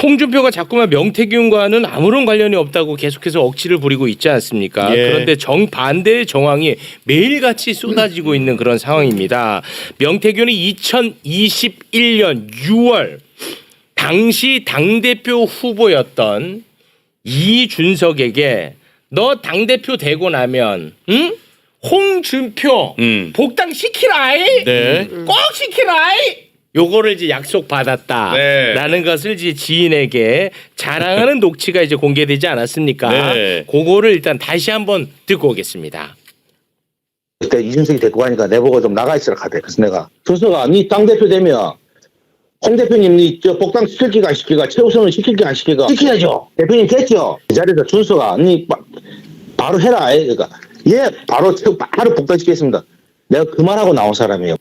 홍준표가 자꾸만 명태균과는 아무런 관련이 없다고 계속해서 억지를 부리고 있지 않습니까? 예. 그런데 정반대의 정황이 매일같이 쏟아지고 있는 그런 상황입니다. 명태균이 2021년 6월 당시 당대표 후보였던 이준석에게 너 당대표 되고 나면 홍준표 복당 시키라이 네. 꼭 시키라이 요거를 이제 약속받았다라는 것을 이제 지인에게 자랑하는 녹취가 이제 공개되지 않았습니까? 네. 그거를 일단 다시 한번 듣고 오겠습니다. 그때 이준석이 데리고 가니까 내보고 좀 나가 있으라 하대. 그래서 내가 준석아 니 당대표 되면 홍 대표님 니 저 복당 시킬기가 안 시킬까 최우선을 시킬기 안 시킬까 시켜야죠. 대표님 됐죠. 그 자리에서 준석아 니 바로 해라. 그러니까 예 바로 복당시키겠습니다. 내가 그 말하고 나온 사람이에요.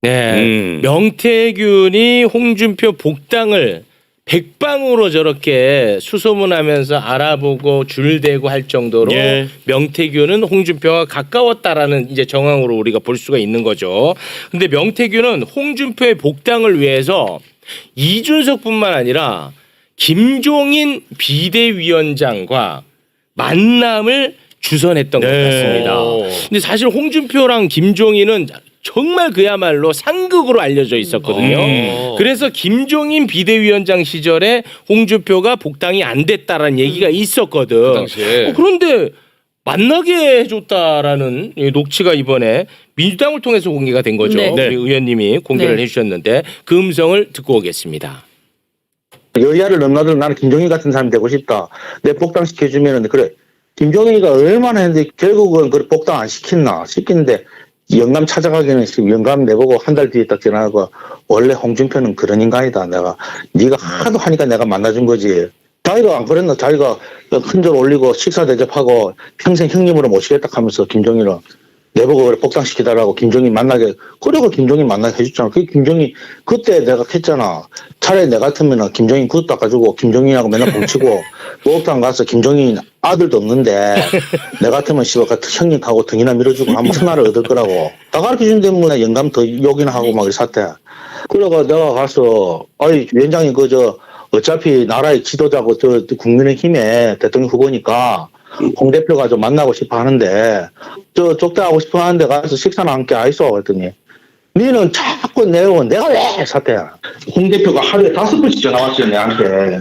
네, 명태균이 홍준표 복당을 백방으로 저렇게 수소문하면서 알아보고 줄대고 할 정도로 예. 명태균은 홍준표와 가까웠다라는 이제 정황으로 우리가 볼 수가 있는 거죠. 근데 명태균은 홍준표의 복당을 위해서 이준석뿐만 아니라 김종인 비대위원장과 만남을 주선했던 것 같습니다. 근데 사실 홍준표랑 김종인은 정말 그야말로 상극으로 알려져 있었거든요. 그래서 김종인 비대위원장 시절에 홍준표가 복당이 안 됐다라는 얘기가 있었거든. 그 당시에. 그런데 만나게 해줬다라는 이 녹취가 이번에 민주당을 통해서 공개가 된 거죠. 네. 우리 의원님이 공개를 네. 해주셨는데 그 음성을 듣고 오겠습니다. 여야를 넘나들 나는 김종인 같은 사람이 되고 싶다. 내 복당시켜주면은 그래. 김종인이가 얼마나 했는데 결국은 그 복당 안 시켰나 시키는데 영감 찾아가기는 지금 영감 내보고 한 달 뒤에 딱 전화하고 원래 홍준표는 그런 인간이다. 내가 네가 하도 하니까 내가 만나준 거지. 자기가 안 그랬나? 자기가 큰절 올리고 식사 대접하고 평생 형님으로 모시겠다 하면서 김종인은 내보고 그래 복당시키달라고 김종인 만나게 그리고 김종인 만나게 해줬잖아. 그 김종인 그때 내가 했잖아. 차라리 내 같으면은 김종인 그것도 닦아주고 김종인하고 맨날 뭉치고 목욕탕 가서 김종인 아들도 없는데 내 같으면 씨발 같은 형님하고 등이나 밀어주고 한번 천하를 얻을 거라고 다 가르쳐준 때문에 영감 더 욕이나 하고 막 이랬었대. 그래가 내가 가서 아이 위원장이 그저 어차피 나라의 지도자고 저 국민의힘의 대통령 후보니까 홍 대표가 좀 만나고 싶어 하는데 저 족대하고 싶어 하는데 가서 식사나 함께 하이소 그랬더니 니는 자꾸 내려온 내가 왜 사태야. 홍 대표가 하루에 5번씩 전화 왔어요 내한테.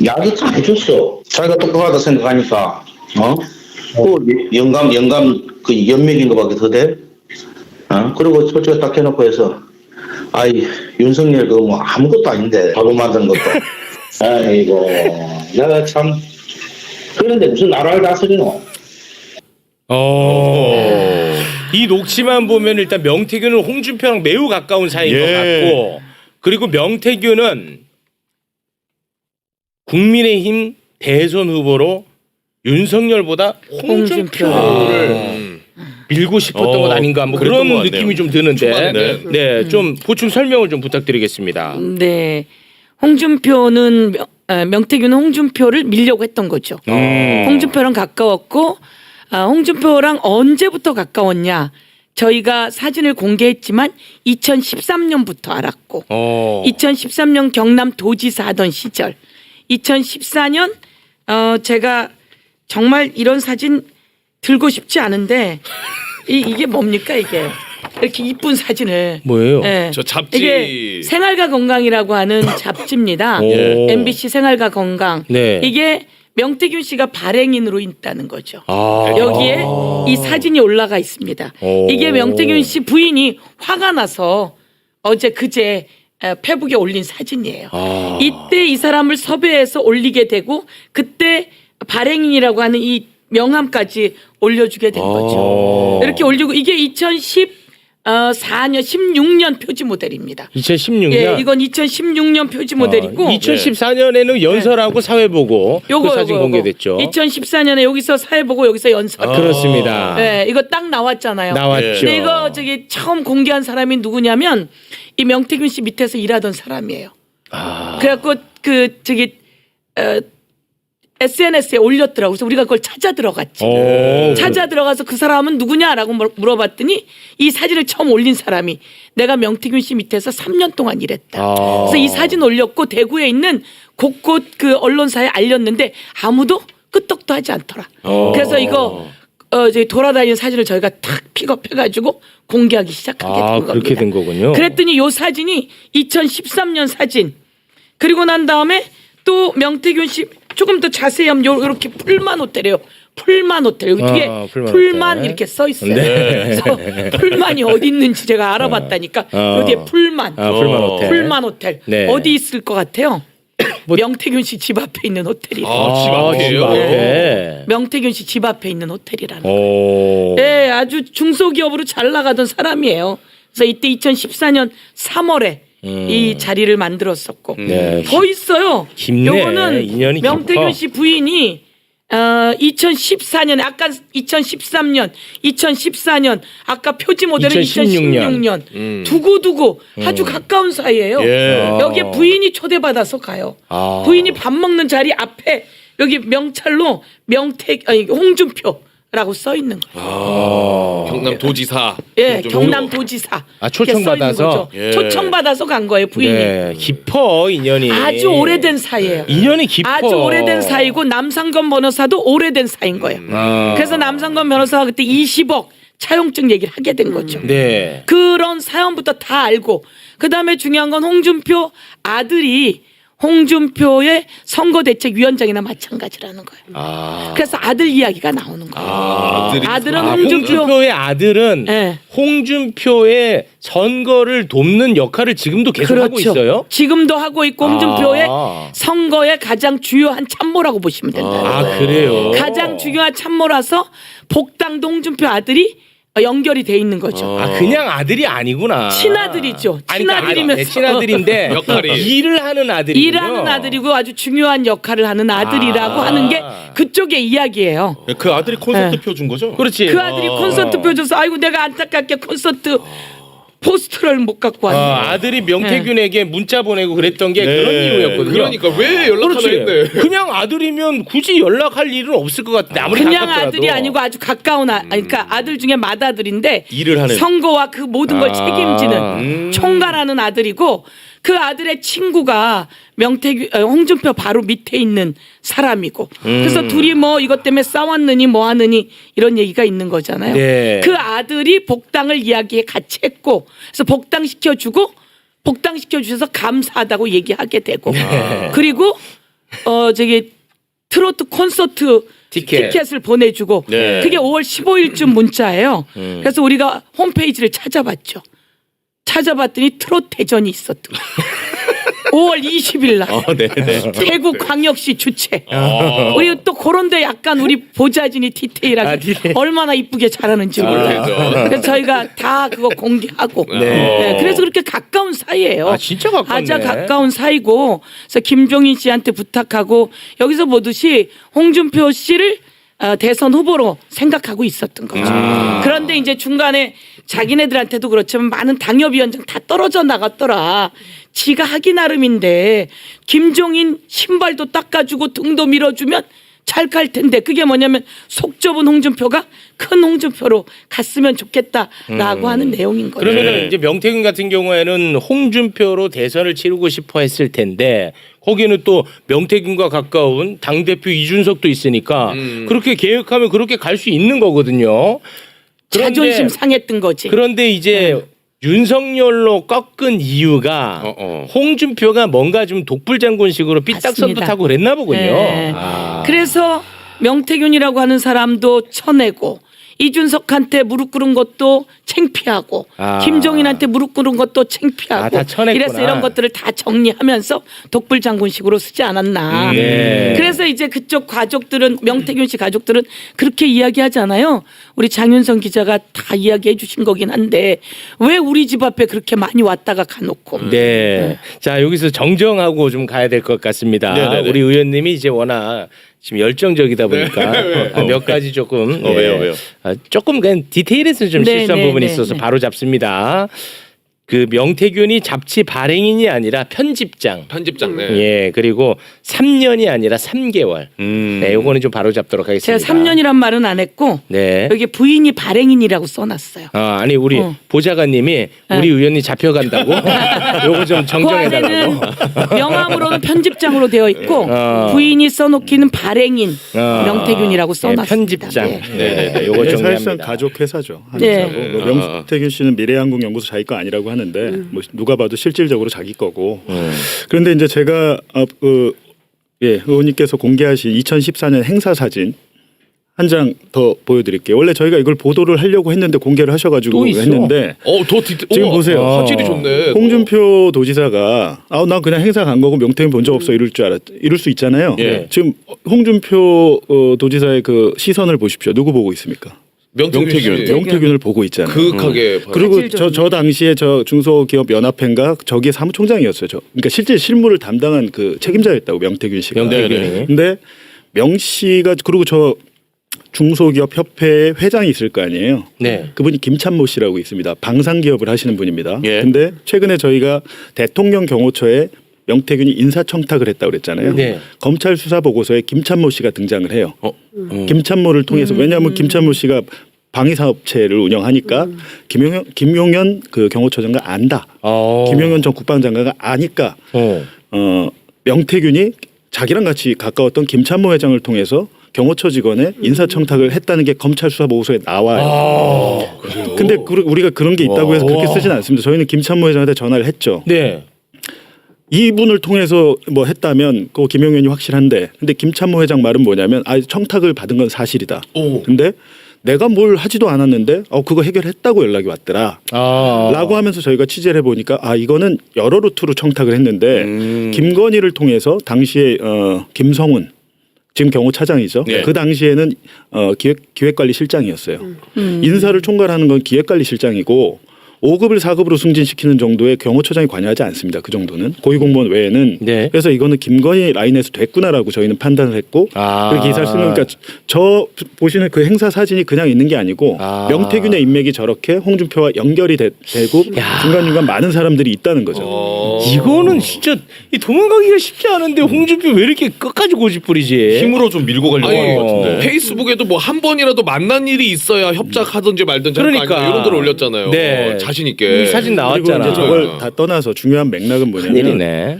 약이 다 해줬어. 자기가 똑똑하다 생각하니까 그 영감 그 연맥인 거밖에 더 돼? 그리고 솔직히 딱 해놓고 해서 아이 윤석열 그 뭐 아무것도 아닌데 바보 만드는 것도 아이고 내가 참 그런데 무슨 나라를 다스리노? 이 녹취만 보면 일단 명태균은 홍준표랑 매우 가까운 사이인 것 같고 그리고 명태균은 국민의힘 대선 후보로 윤석열보다 홍준표를 밀고 싶었던 것 아닌가 뭐 그런 느낌이 좀 드는데 네, 좀 보충 설명을 좀 부탁드리겠습니다. 네, 홍준표는 명태균은 홍준표를 밀려고 했던 거죠. 홍준표랑 가까웠고 홍준표랑 언제부터 가까웠냐? 저희가 사진을 공개했지만 2013년부터 알았고 2013년 경남 도지사 하던 시절 2014년 제가 정말 이런 사진 들고 싶지 않은데 이게 뭡니까 이게 이렇게 이쁜 사진을 뭐예요? 네. 저 잡지 이게 생활과 건강이라고 하는 잡지입니다. MBC 생활과 건강. 네. 이게 명태균 씨가 발행인으로 있다는 거죠. 여기에 이 사진이 올라가 있습니다. 이게 명태균 씨 부인이 화가 나서 그제 페북에 올린 사진이에요. 이때 이 사람을 섭외해서 올리게 되고 그때 발행인이라고 하는 이 명함까지 올려주게 된 거죠. 이렇게 올리고 이게 2014년 16년 표지 모델입니다. 2016년. 예, 이건 2016년 표지 모델이고 2014년에는 연설하고 사회보고 그 사진 공개됐죠. 2014년에 여기서 사회보고 여기서 연설. 그렇습니다. 네, 이거 딱 나왔잖아요. 나왔죠. 근데 이거 처음 공개한 사람이 누구냐면 이 명태균 씨 밑에서 일하던 사람이에요. 그래갖고 SNS에 올렸더라고. 그래서 우리가 그걸 찾아 들어갔지. 찾아 들어가서 그 사람은 누구냐라고 물어봤더니 이 사진을 처음 올린 사람이 내가 명태균 씨 밑에서 3년 동안 일했다. 그래서 이 사진 올렸고 대구에 있는 곳곳 그 언론사에 알렸는데 아무도 끄떡도 하지 않더라. 그래서 이거 저희 돌아다니는 사진을 저희가 탁 픽업해가지고 공개하기 시작하게 된 겁니다. 그렇게 된 거군요. 그랬더니 요 사진이 2013년 사진. 그리고 난 다음에 또 명태균 씨 조금 더 자세히 하면 요렇게 풀만 호텔이에요. 풀만 호텔. 여기 뒤에 풀만 호텔. 이렇게 써 있어요. 네. 그래서 풀만이 어디 있는지 제가 알아봤다니까. 여기에 풀만. 풀만 호텔. 풀만 호텔. 네. 어디 있을 것 같아요? 명태균 씨 집 앞에 있는 호텔이에요. 집 앞이에요? 집 앞에. 명태균 씨 집 앞에 있는 호텔이라는 거예요. 오. 네, 아주 중소기업으로 잘 나가던 사람이에요. 그래서 이때 2014년 3월에 이 자리를 만들었었고 네. 더 있어요. 깊네. 요거는 인연이 명태균 깊어. 씨 부인이 2014년에 아까 2013년, 2014년 아까 표지 모델은 2016년 두고두고 아주 가까운 사이예요. 여기에 부인이 초대받아서 가요. 부인이 밥 먹는 자리 앞에 여기 명찰로 홍준표라고 써 있는 거예요. 경남도지사. 예, 경남도지사. 초청받아서? 초청받아서 간 거예요, 부인이. 네. 깊어 인연이. 아주 오래된 사이예요. 인연이 깊어. 아주 오래된 사이고 남상건 변호사도 오래된 사이인 거예요. 그래서 남상건 변호사가 그때 20억 차용증 얘기를 하게 된 거죠. 네. 그런 사연부터 다 알고 그다음에 중요한 건 홍준표 아들이 홍준표의 선거대책위원장이나 마찬가지라는 거예요. 그래서 아들 이야기가 나오는 거예요. 아들은 홍준표의 아들은 네. 홍준표의 선거를 돕는 역할을 지금도 계속 하고 있어요? 지금도 하고 있고 홍준표의 선거의 가장 주요한 참모라고 보시면 된다. 그래요? 가장 중요한 참모라서 복당도 홍준표 아들이 연결이 돼 있는 거죠. 그냥 아들이 아니구나. 친아들이죠. 친아들이면서 친아들인데 역할이. 일을 하는 아들이군요. 일하는 아들이고 아주 중요한 역할을 하는 아들이라고 하는 게 그쪽의 이야기예요. 그 아들이 콘서트 표 준 거죠? 그렇지. 그 아들이 콘서트 펴줘서 아이고 내가 안타깝게 콘서트 포스터를 못 갖고 왔네. 아들이 명태균에게 문자 보내고 그랬던 게 그런 이유였거든요. 그러니까 왜 연락하나 그렇지. 했네. 그냥 아들이면 굳이 연락할 일은 없을 것 같은데 아무리 그냥 가깝더라도. 아들이 아니고 아주 가까운 그러니까 아들 중에 맏아들인데 일을 하는. 선거와 그 모든 걸 책임지는 총괄하는 아들이고 그 아들의 친구가 홍준표 바로 밑에 있는 사람이고 그래서 둘이 뭐 이것 때문에 싸웠느니 뭐 하느니 이런 얘기가 있는 거잖아요. 네. 그 아들이 복당을 이야기에 같이 했고 그래서 복당시켜 주셔서 감사하다고 얘기하게 되고 그리고 저기 트로트 콘서트 티켓을 보내주고 그게 5월 15일쯤 문자예요. 그래서 우리가 홈페이지를 찾아봤더니 트로트 대전이 있었던 거예요. 5월 20일 날 대구광역시 주최. 우리 또 그런데 약간 우리 보좌진이 디테일하게 얼마나 이쁘게 잘하는지 몰라요. 그래서 저희가 다 그거 공개하고. 네, 그래서 그렇게 가까운 사이예요. 진짜 가깝네. 아주 가까운 사이고. 그래서 김종인 씨한테 부탁하고 여기서 보듯이 홍준표 씨를 대선 후보로 생각하고 있었던 거죠. 그런데 이제 중간에 자기네들한테도 그렇지만 많은 당협위원장 다 떨어져 나갔더라. 지가 하기 나름인데 김종인 신발도 닦아주고 등도 밀어주면 잘 갈 텐데 그게 뭐냐면 속 좁은 홍준표가 큰 홍준표로 갔으면 좋겠다라고 하는 내용인 거죠. 그러면 이제 명태균 같은 경우에는 홍준표로 대선을 치르고 싶어 했을 텐데 거기는 또 명태균과 가까운 당대표 이준석도 있으니까 그렇게 계획하면 그렇게 갈 수 있는 거거든요. 자존심 상했던 거지. 그런데 이제 윤석열로 꺾은 이유가 홍준표가 뭔가 좀 독불장군식으로 삐딱선도 맞습니다. 타고 그랬나 보군요. 네. 그래서 명태균이라고 하는 사람도 쳐내고 이준석한테 무릎 꿇은 것도 창피하고 김종인한테 무릎 꿇은 것도 창피하고 다 쳐냈구나. 이래서 이런 것들을 다 정리하면서 독불장군식으로 쓰지 않았나. 그래서 이제 그쪽 가족들은 명태균 씨 가족들은 그렇게 이야기하잖아요. 우리 장윤성 기자가 다 이야기해 주신 거긴 한데 왜 우리 집 앞에 그렇게 많이 왔다가 가놓고. 네. 자, 여기서 정정하고 좀 가야 될 것 같습니다. 네네네. 우리 의원님이 이제 워낙 지금 열정적이다 보니까 몇 가지 조금 왜요? 조금 그냥 디테일에서 좀 네, 실수한 네, 부분이 네, 있어서 네. 바로 잡습니다. 그 명태균이 잡지 발행인이 아니라 편집장. 편집장. 네. 예, 그리고 3년이 아니라 3개월. 네, 요거는 좀 바로 잡도록 하겠습니다. 제가 3년이란 말은 안 했고 네. 여기 부인이 발행인이라고 써놨어요. 아니 우리 보좌관님이 우리 의원이 잡혀간다고 요거 좀 그 정정해달라고. 안에는 명함으로는 편집장으로 되어 있고 부인이 써놓기는 발행인 명태균이라고 써놨습니다. 편집장. 네. 네, 요거 사실상 정리합니다. 가족 회사죠. 한 네. 회사고. 명태균 씨는 미래항공연구소 자기 거 아니라고 하는데 뭐 누가 봐도 실질적으로 자기 거고. 그런데 이제 제가 의원님께서 공개하신 2014년 행사 사진 한 장 더 보여드릴게요. 원래 저희가 이걸 보도를 하려고 했는데 공개를 하셔가지고 또 있어? 했는데 더 디테일. 지금 보세요. 화질이 좋네. 홍준표 도지사가 난 그냥 행사 간 거고 명태균 본 적 없어 이럴 수 있잖아요. 예. 지금 홍준표 도지사의 그 시선을 보십시오. 누구 보고 있습니까? 명태균. 명태균을 보고 있잖아요. 그윽하게. 그리고 저 당시에 저 중소기업 연합회인가 저기에 사무총장이었어요. 그러니까 실제 실무를 담당한 그 책임자였다고 명태균 씨가. 명태균이. 근데 명 씨가 그리고 저 중소기업 협회 회장이 있을 거 아니에요. 네. 그분이 김찬모 씨라고 있습니다. 방산기업을 하시는 분입니다. 예. 근데 최근에 저희가 대통령 경호처에 명태균이 인사청탁을 했다고 그랬잖아요. 네. 검찰 수사 보고서에 김찬모 씨가 등장을 해요. 김찬모를 통해서 왜냐하면 김찬모 씨가 방위사업체를 운영하니까 김용현 그 경호처장과 안다. 김용현 전 국방장관과 아니까 명태균이 자기랑 같이 가까웠던 김찬모 회장을 통해서 경호처 직원의 인사청탁을 했다는 게 검찰 수사 보고서에 나와요. 근데 우리가 그런 게 있다고 해서 그렇게 쓰진 않습니다. 저희는 김찬모 회장한테 전화를 했죠. 네. 이분을 통해서 뭐 했다면 그 김용현이 확실한데 근데 김찬모 회장 말은 뭐냐면 청탁을 받은 건 사실이다. 근데 내가 뭘 하지도 않았는데 그거 해결했다고 연락이 왔더라. 라고 하면서 저희가 취재를 해보니까 이거는 여러 루트로 청탁을 했는데 김건희를 통해서 당시에 김성훈 지금 경호차장이죠. 네. 그 당시에는 기획관리실장이었어요. 인사를 총괄하는 건 기획관리실장이고 5급을 4급으로 승진시키는 정도의 경호처장이 관여하지 않습니다. 그 정도는 고위공무원 외에는. 네. 그래서 이거는 김건희 라인에서 됐구나라고 저희는 판단을 했고 그렇게 기사를 쓰는 그러니까 저 보시는 그 행사 사진이 그냥 있는 게 아니고 명태균의 인맥이 저렇게 홍준표와 연결이 되고 중간중간 많은 사람들이 있다는 거죠. 이거는 진짜 도망가기가 쉽지 않은데 홍준표 왜 이렇게 끝까지 고집부리지? 힘으로 좀 밀고 가려고 아니, 하는 것 같은데. 어. 페이스북에도 뭐 한 번이라도 만난 일이 있어야 협작하든지 말든지 그러니까. 이런 데를 올렸잖아요. 네. 자신 있게. 이 사진 그리고 나왔잖아. 이제 저걸 다 떠나서 중요한 맥락은 뭐냐면 큰일이네.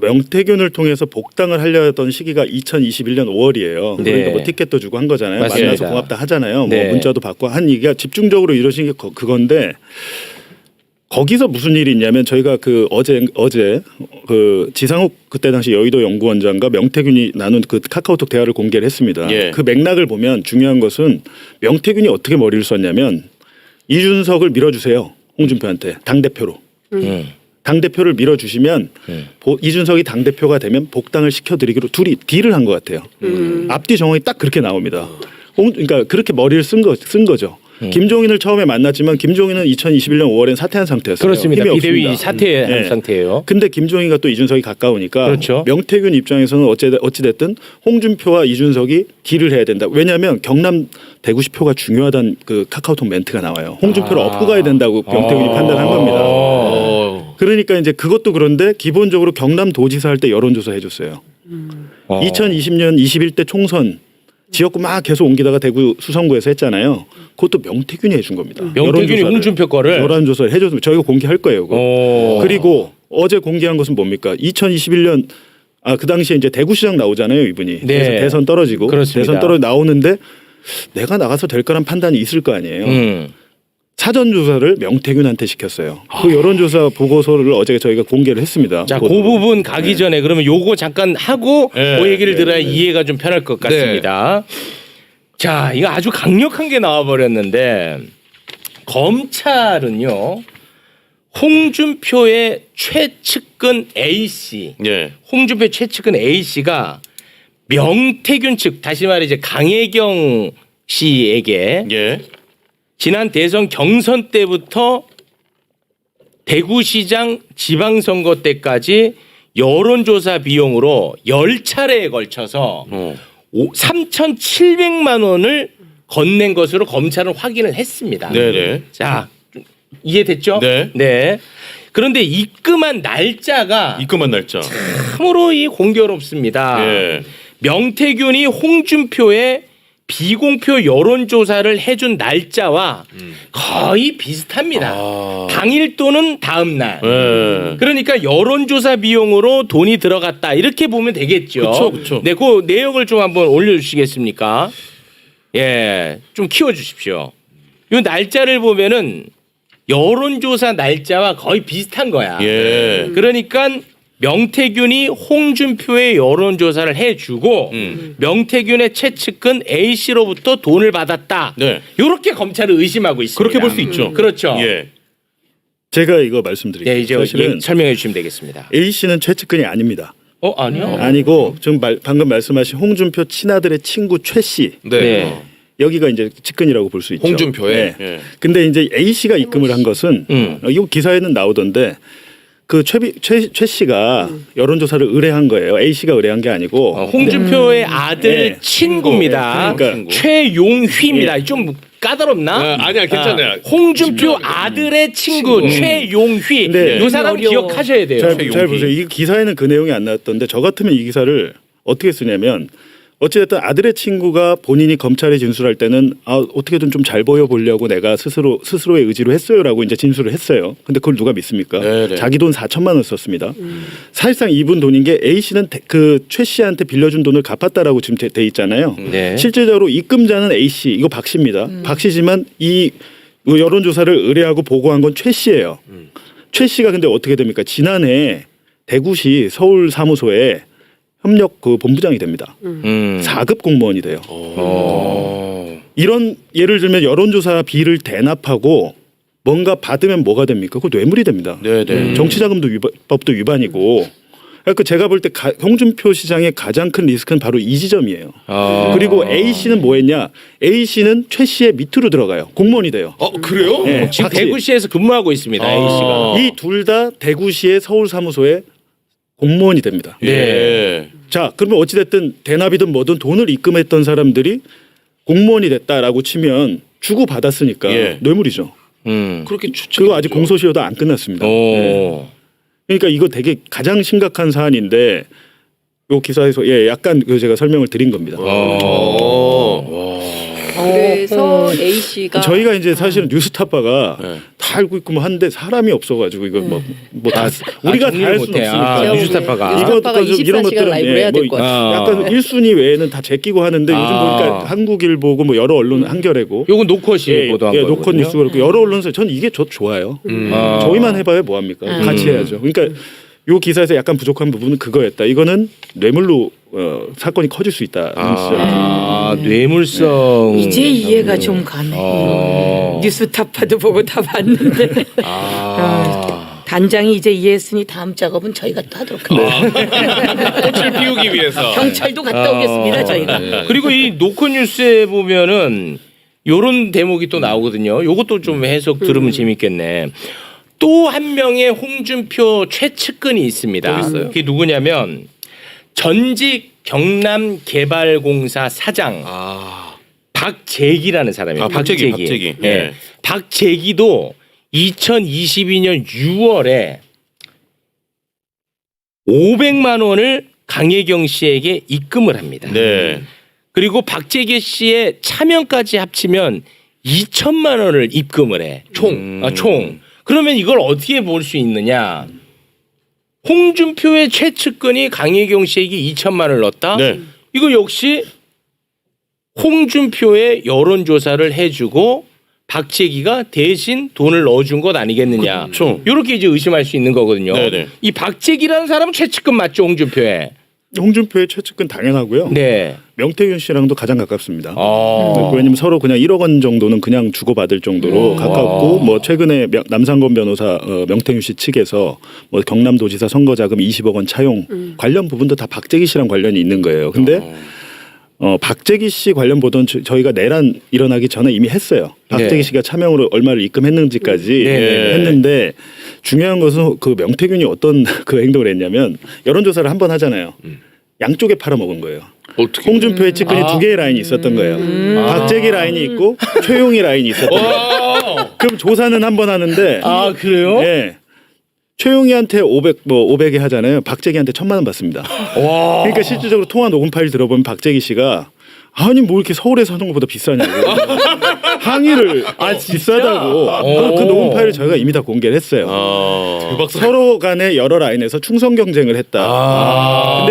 명태균을 통해서 복당을 하려 했던 시기가 2021년 5월이에요. 네. 그러니까 뭐 티켓도 주고 한 거잖아요. 맞습니다. 만나서 고맙다 하잖아요. 네. 뭐 문자도 받고 한 얘기가 집중적으로 이루어진 게 그건데 거기서 무슨 일이 있냐면 저희가 그 어제 그 지상욱 그때 당시 여의도 연구원장과 명태균이 나눈 그 카카오톡 대화를 공개를 했습니다. 예. 그 맥락을 보면 중요한 것은 명태균이 어떻게 머리를 썼냐면 이준석을 밀어주세요. 홍준표한테 당대표로. 당대표를 밀어주시면 이준석이 당대표가 되면 복당을 시켜드리기로 둘이 딜을 한 것 같아요. 앞뒤 정황이 딱 그렇게 나옵니다. 그러니까 그렇게 머리를 쓴 거죠. 김종인을 처음에 만났지만 김종인은 2021년 5월엔 사퇴한 상태였어요. 그렇습니다. 힘이 비대위 없습니다. 사퇴한 네. 상태예요. 근데 김종인과 또 이준석이 가까우니까 그렇죠. 명태균 입장에서는 어찌됐든 홍준표와 이준석이 딜을 해야 된다. 왜냐하면 경남 대구시표가 중요하다는 그 카카오톡 멘트가 나와요. 홍준표를 업고 가야 된다고 명태균이 판단한 겁니다. 그러니까 이제 그것도 그런데 기본적으로 경남 도지사 할 때 여론조사 해줬어요. 2020년 21대 총선 지역구 막 계속 옮기다가 대구 수성구에서 했잖아요. 그것도 명태균이 해준 겁니다. 명태균이 홍준표 거를? 여론조사를 해줬으면 저희가 공개할 거예요. 그거. 그리고 어제 공개한 것은 뭡니까? 2021년 그 당시에 이제 대구시장 나오잖아요, 이분이. 네. 그래서 대선 떨어지고 그렇습니다. 대선 떨어져 나오는데 내가 나가서 될 거란 판단이 있을 거 아니에요. 사전 조사를 명태균한테 시켰어요. 그 여론조사 보고서를 어제 저희가 공개를 했습니다. 자, 그 부분 가기 전에 그러면 요거 잠깐 하고 그 얘기를 들어야 이해가 좀 편할 것 같습니다. 자, 이거 아주 강력한 게 나와버렸는데 검찰은요 홍준표의 최측근 A 씨, 예. 홍준표 최측근 A 씨가 명태균 측 다시 말해 이제 강혜경 씨에게 예. 지난 대선 경선 때부터 대구시장 지방선거 때까지 여론조사 비용으로 10차례에 걸쳐서 3,700만 원을 건넨 것으로 검찰은 확인을 했습니다. 네네. 자, 이해됐죠? 네. 그런데 입금한 날짜가 입금한 날짜. 참으로 이 공교롭습니다. 예. 명태균이 홍준표의 비공표 여론조사를 해준 날짜와 거의 비슷합니다. 당일 또는 다음 날. 예. 그러니까 여론조사 비용으로 돈이 들어갔다 이렇게 보면 되겠죠. 그쵸. 네, 그 내용을 좀 한번 올려주시겠습니까? 예, 좀 키워주십시오. 이 날짜를 보면은 여론조사 날짜와 거의 비슷한 거야. 예. 그러니까 명태균이 홍준표의 여론조사를 해주고 명태균의 최측근 A 씨로부터 돈을 받았다. 네. 이렇게 검찰을 의심하고 있습니다. 그렇게 볼 수 있죠. 그렇죠. 예. 제가 이거 말씀드릴게요. 네, 이제 사실은 설명해 주시면 되겠습니다. A 씨는 최측근이 아닙니다. 아니요. 아니고 지금 방금 말씀하신 홍준표 친아들의 친구 최 씨. 네. 네. 여기가 이제 측근이라고 볼 수 있죠. 홍준표에. 네. 예. 근데 이제 A 씨가 입금을 한 것은 이 기사에는 나오던데 그 최 씨가 여론조사를 의뢰한 거예요. A 씨가 의뢰한 게 아니고 홍준표의 아들 네. 친구입니다. 그러니까 최용휘입니다. 좀 까다롭나? 아니야, 괜찮아요. 홍준표 아들의 친구 최용휘. 네. 이 사람 어려워. 기억하셔야 돼요. 잘 보세요. 이 기사에는 그 내용이 안 나왔던데 저 같으면 이 기사를 어떻게 쓰냐면 어찌됐든 아들의 친구가 본인이 검찰에 진술할 때는 어떻게든 좀 잘 보여 보려고 내가 스스로의 의지로 했어요라고 이제 진술을 했어요. 근데 그걸 누가 믿습니까? 네네. 자기 돈 4천만 원 썼습니다. 사실상 이분 돈인 게 A 씨는 그 최 씨한테 빌려준 돈을 갚았다라고 지금 돼 있잖아요. 네. 실제적으로 입금자는 A 씨, 이거 박 씨입니다. 박 씨지만 이 여론조사를 의뢰하고 보고한 건 최 씨예요. 최 씨가 근데 어떻게 됩니까? 지난해 대구시 서울 사무소에 협력 그 본부장이 됩니다. 4급 공무원이 돼요. 이런 예를 들면 여론조사 비를 대납하고 뭔가 받으면 뭐가 됩니까? 그거 뇌물이 됩니다. 네네. 정치자금도 법도 위반이고. 그러니까 제가 볼 때 홍준표 시장의 가장 큰 리스크는 바로 이 지점이에요. 그리고 A 씨는 뭐했냐? A 씨는 최 씨의 밑으로 들어가요. 공무원이 돼요. 그래요? 네, 지금 박 씨. 대구시에서 근무하고 있습니다. A 씨가. 이 둘 다 대구시의 서울 사무소에 공무원이 됩니다. 예. 자, 그러면 어찌됐든 대납이든 뭐든 돈을 입금했던 사람들이 공무원이 됐다라고 치면 주고 받았으니까 예. 뇌물이죠. 그렇게 그거 아직 공소시효도 안 끝났습니다. 네. 그러니까 이거 되게 가장 심각한 사안인데 요 기사에서 약간 제가 설명을 드린 겁니다. 그래서 A 씨가 저희가 이제 사실은 뉴스타파가 네. 다 알고 있고 뭐 한데 사람이 없어가지고 이거 뭐다 우리가 다 할 수는 없으니까. 뉴스타파가. 뉴스타파가 이거 이런 것들은 24시간 라이브로 해야 될 것 같아요. 약간 1순위 외에는 다 제끼고 하는데 요즘 보니까 한국일보고 뭐 여러 언론 한겨레고 요건 노컷이 보도한 거거든요. 노컷 뉴스 그렇고 여러 언론사 전 이게 좋아요. 저희만 해봐야 뭐 합니까? 같이 해야죠. 그러니까 요 기사에서 약간 부족한 부분은 그거였다. 이거는 뇌물로 사건이 커질 수 있다. 뇌물성. 이제 이해가 좀 가네. 뉴스타파도 보고 다 봤는데. 단장이 이제 이해했으니 다음 작업은 저희가 또 하도록 하겠습니다. 꽃을 피우기 위해서. 경찰도 갔다 오겠습니다 저희가. 그리고 이 노컷 뉴스에 보면은 요런 대목이 또 나오거든요. 요것도 좀 해석 들으면 재밌겠네. 또 한 명의 홍준표 최측근이 있습니다. 그게 누구냐면 전직 경남개발공사 사장 박재기라는 사람이에요. 박재기. 예. 예. 박재기도 2022년 6월에 500만 원을 강혜경 씨에게 입금을 합니다. 네. 그리고 박재기 씨의 차명까지 합치면 2천만 원을 입금을 해. 총. 그러면 이걸 어떻게 볼 수 있느냐? 홍준표의 최측근이 강혜경 씨에게 2천만 원을 넣었다. 네. 이거 역시 홍준표의 여론조사를 해주고 박재기가 대신 돈을 넣어준 것 아니겠느냐. 그렇죠. 이렇게 이제 의심할 수 있는 거거든요. 네네. 이 박재기라는 사람은 최측근 맞죠, 홍준표의? 홍준표의 최측근 당연하고요. 네. 명태균 씨랑도 가장 가깝습니다. 왜냐면 서로 그냥 1억 원 정도는 그냥 주고받을 정도로 가깝고 뭐 최근에 남상건 변호사 명태균 씨 측에서 뭐 경남도지사 선거자금 20억 원 차용 관련 부분도 다 박재기 씨랑 관련이 있는 거예요. 근데 박재기 씨 관련 보던 저희가 내란 일어나기 전에 이미 했어요. 박재기 네. 씨가 차명으로 얼마를 입금했는지까지 네. 했는데 중요한 것은 그 명태균이 어떤 그 행동을 했냐면 여론조사를 한 번 하잖아요. 양쪽에 팔아먹은 거예요. 어떻게? 홍준표의 측근이 두 개의 라인이 있었던 거예요. 박재기 라인이 있고 최용희 라인이 있었던 거예요. 그럼 조사는 한 번 하는데 아 그래요? 예. 최용희한테 500에 하잖아요. 박재기한테 1,000만 원 받습니다. 와. 그러니까 실질적으로 통화 녹음 파일 들어보면 박재기 씨가 아니 뭐 이렇게 서울에서 하는 것보다 비싸냐고 항의를 비싸다고 그 녹음 파일을 저희가 이미 다 공개를 했어요. 대박. 서로 간에 여러 라인에서 충성 경쟁을 했다.